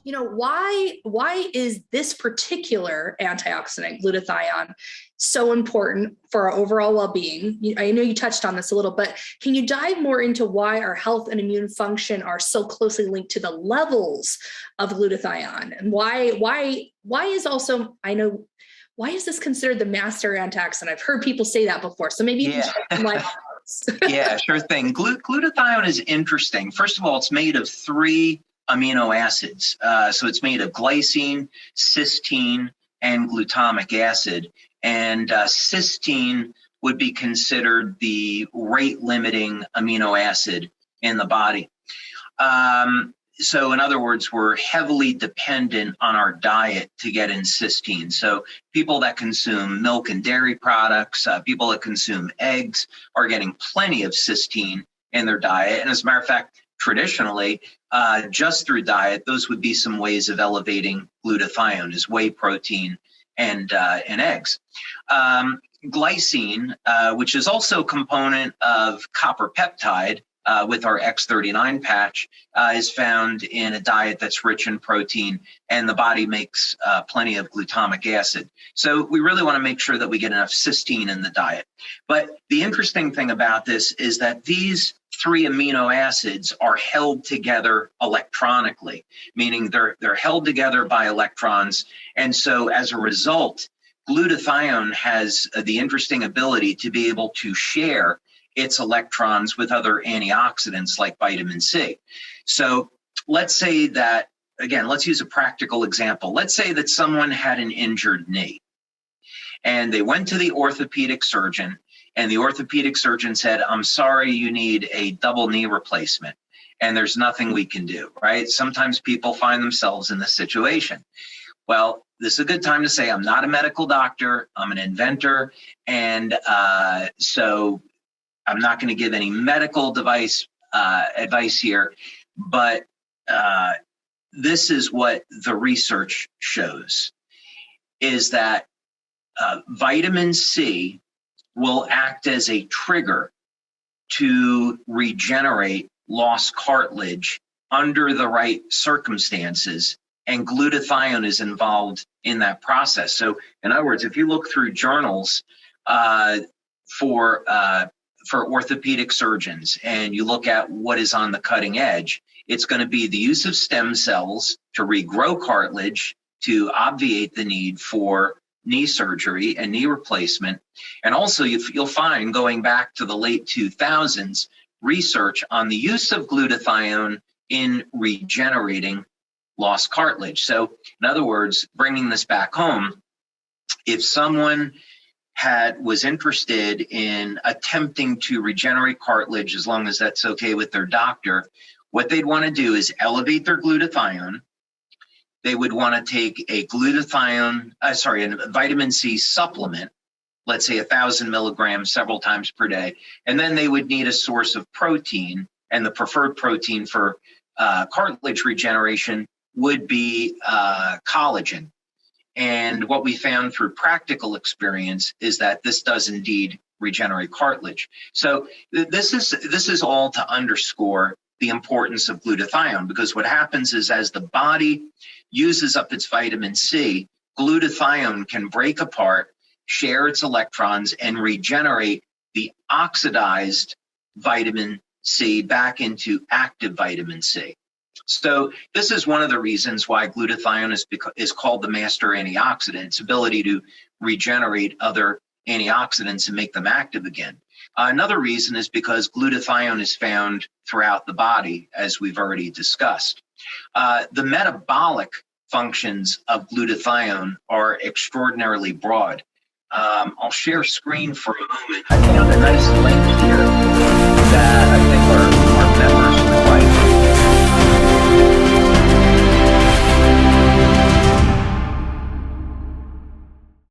why is this particular antioxidant, glutathione, so important for our overall well-being? I know you touched on this a little, but can you dive more into why our health and immune function are so closely linked to the levels of glutathione, and why is also, why is this considered the master antioxidant? I've heard people say that before, so maybe you can shed some light on this. Yeah, sure thing. Glutathione is interesting. First of all, it's made of 3 amino acids. So it's made of glycine, cysteine, and glutamic acid. And cysteine would be considered the rate-limiting amino acid in the body. So in other words, we're heavily dependent on our diet to get in cysteine. So people that consume milk and dairy products, people that consume eggs are getting plenty of cysteine in their diet. And as a matter of fact, traditionally, just through diet, those would be some ways of elevating glutathione, is whey protein and eggs. Glycine, which is also a component of copper peptide with our X39 patch, is found in a diet that's rich in protein, and the body makes plenty of glutamic acid. So we really want to make sure that we get enough cysteine in the diet. But the interesting thing about this is that these 3 amino acids are held together electronically, meaning they're held together by electrons. And so as a result, glutathione has the interesting ability to be able to share its electrons with other antioxidants like vitamin C. So let's say that, again, let's use a practical example. Let's say that someone had an injured knee and they went to the orthopedic surgeon, and the orthopedic surgeon said, "I'm sorry, you need a double knee replacement, and there's nothing we can do," right? Sometimes people find themselves in this situation. Well, this is a good time to say, I'm not a medical doctor, I'm an inventor, and so I'm not going to give any medical advice here, but this is what the research shows, is that vitamin C will act as a trigger to regenerate lost cartilage under the right circumstances, and glutathione is involved in that process. So in other words, if you look through journals for orthopedic surgeons and you look at what is on the cutting edge, it's going to be the use of stem cells to regrow cartilage to obviate the need for knee surgery and knee replacement. And also you'll find, going back to the late 2000s, research on the use of glutathione in regenerating lost cartilage. So in other words, bringing this back home, if someone was interested in attempting to regenerate cartilage, as long as that's okay with their doctor, what they'd want to do is elevate their glutathione. They would want to take a a vitamin C supplement, let's say 1,000 milligrams several times per day. And then they would need a source of protein, and the preferred protein for cartilage regeneration would be collagen. And what we found through practical experience is that this does indeed regenerate cartilage. So this is all to underscore the importance of glutathione, because what happens is, as the body uses up its vitamin C, glutathione can break apart, share its electrons, and regenerate the oxidized vitamin C back into active vitamin C. So this is one of the reasons why glutathione is called the master antioxidant, its ability to regenerate other antioxidants and make them active again. Another reason is because glutathione is found throughout the body, as we've already discussed. The metabolic functions of glutathione are extraordinarily broad. I'll share screen for a moment. I found a nice link here that I think are